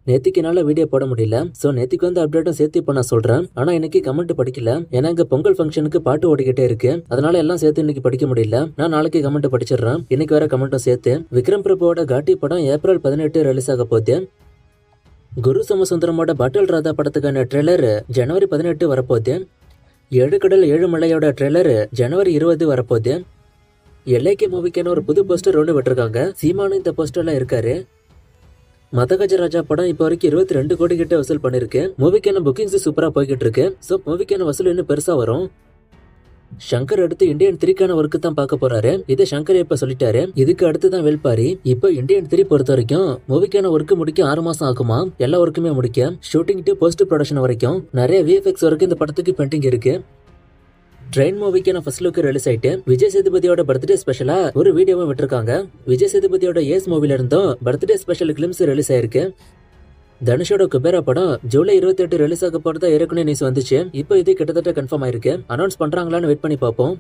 நேத்திக்கு என்னால வீடியோ போட முடியல. சோ நேத்திக்கு வந்து அப்டேட்டும் சேர்த்து இப்ப நான் சொல்றேன். ஆனா இன்னைக்கு கமெண்ட் படிக்கல. ஏன்னா இங்க பொங்கல் ஃபங்க்ஷனுக்கு பாட்டு ஓடிக்கிட்டே இருக்கு. அதனால எல்லாம் சேர்த்து இன்னைக்கு படிக்க முடியல. நான் நாளைக்கு கமெண்ட் படிச்சிடுறேன். இன்னைக்கு வேற கமெண்ட்டும் சேர்த்து. விக்ரம் பிரபுவோட காட்டி படம் ஏப்ரல் 18 ரிலீஸ் ஆக போகுது. குரு சோமசுந்தரமோட பாட்டல் ராதா படத்துக்கான ட்ரெய்லர் ஜனவரி 18 வரப்போகுது. 7 கடல் 7 மலையோட ட்ரெய்லர் ஜனவரி 20 வரப்போகுது. எல்லைக்கு மூவிக்கான ஒரு புது போஸ்டர் ஒன்று விட்டுருக்காங்க. சீமானு இந்த போஸ்டர்ல இருக்காரு. மதகஜராஜா படம் இப்ப வரைக்கும் 22 கோடி கிட்ட வசூல் பண்ணிருக்கு. மூவிக்கான புக்கிங்ஸ் சூப்பரா போய்கிட்டு இருக்கு. சோ மூவிக்கான வசூல் இன்னும் பெருசா வரும். சங்கர் அடுத்து இந்தியன் 3க்கான ஒர்க்கு தான் பார்க்க போறாரு. இதை சங்கர் இப்ப சொல்லிட்டாரு. இதுக்கு அடுத்து தான் வேல்பாரி. இப்ப இந்தியன் 3 பொறுத்த வரைக்கும் மூவிக்கான ஒர்க்கு முடிக்க 6 மாசம் ஆகுமா. எல்லா ஒர்க்குமே முடிக்க ஷூட்டிங் டு போஸ்ட் ப்ரொடக்ஷன் வரைக்கும் நிறைய விஎஃப்எக்ஸ் ஒர்க் இந்த படத்துக்கு பெண்டிங் இருக்கு. ட்ரெயின் மூவிக்கான ஃபர்ஸ்ட் லுக் ரிலீஸ் ஆயிட்டு விஜய் சேதுபதியோட பர்த்டே ஸ்பெஷலா ஒரு வீடியோவும் விட்டுருக்காங்க. விஜய் சேதுபதியோட ஏஸ் மூவில இருந்தும் பர்த்டே ஸ்பெஷல் கிளிம்ஸ் ரிலீஸ் ஆயிருக்கு. தனுஷோட குபேரா படம் ஜூலை 28 ரிலீஸ் ஆக போறதா ஏற்கனவே நியூஸ் வந்துச்சு. இப்போ இது கிட்டத்தட்ட கன்ஃபார்ம் ஆயிருக்கு. அனௌன்ஸ் பண்றாங்களான்னு வெயிட் பண்ணி பார்ப்போம்.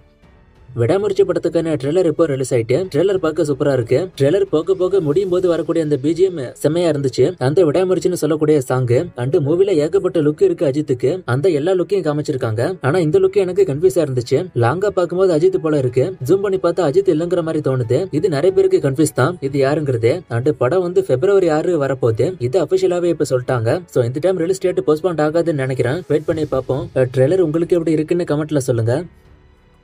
விடாமுயற்சி படத்துக்கான ட்ரெய்லர் இப்போ ரிலீஸ் ஆயிட்டு ட்ரெய்லர் பார்க்க சூப்பரா இருக்கு. ட்ரெய்லர் போக போக முடியும் போது வரக்கூடிய அந்த பிஜிஎம் செம்மையா இருந்துச்சு. அந்த விடாமுயற்சின்னு சொல்லக்கூடிய சாங் அண்ட் மூவில ஏகப்பட்ட லுக் இருக்கு அஜித்துக்கு. அந்த எல்லா லுக்கையும் காமிச்சிருக்காங்க. ஆனா இந்த லுக் எனக்கு கன்ஃபியூஸா இருந்துச்சு. லாங்கா பார்க்கும்போது அஜித் போல இருக்கு. ஜூம் பண்ணி பார்த்தா அஜித் இல்லங்கிற மாதிரி தோணுது. இது நிறைய பேருக்கு கன்ஃபியூஸ் தான். இது யாருங்கிறது. அண்ட் படம் வந்து February 6 வரப்போகுது. இது அபிஷியலாவே இப்ப சொல்லிட்டாங்க. சோ இந்த டைம் ரிலீஸ் டேட் போஸ்ட்போன் ஆகாதுன்னு நினைக்கிறேன். வெயிட் பண்ணி பார்ப்போம். ட்ரெய்லர் உங்களுக்கு எப்படி இருக்குன்னு கமெண்ட்ல சொல்லுங்க.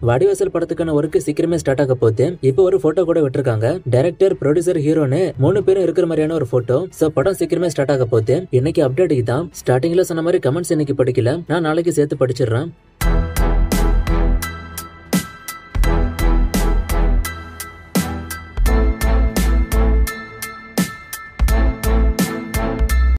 வாடிவாசல் படத்துக்கான ஒர்க்கு சீக்கிரமே ஸ்டார்ட் ஆக போகுது. இப்போ ஒரு போட்டோ கூட விட்டுருக்காங்க. டைரக்டர், ப்ரொடியூசர், ஹீரோன்னு 3 பேரும் இருக்கிற மாதிரியான ஒரு போட்டோ. சோ படம் சீக்கிரமே ஸ்டார்ட் ஆக போகுது. இன்னைக்கு அப்டேட் தான். ஸ்டார்டிங்ல சொன்ன மாதிரி கமெண்ட்ஸ் இன்னைக்கு படிக்கல. நான் நாளைக்கு சேர்த்து படிச்சிடுறேன்.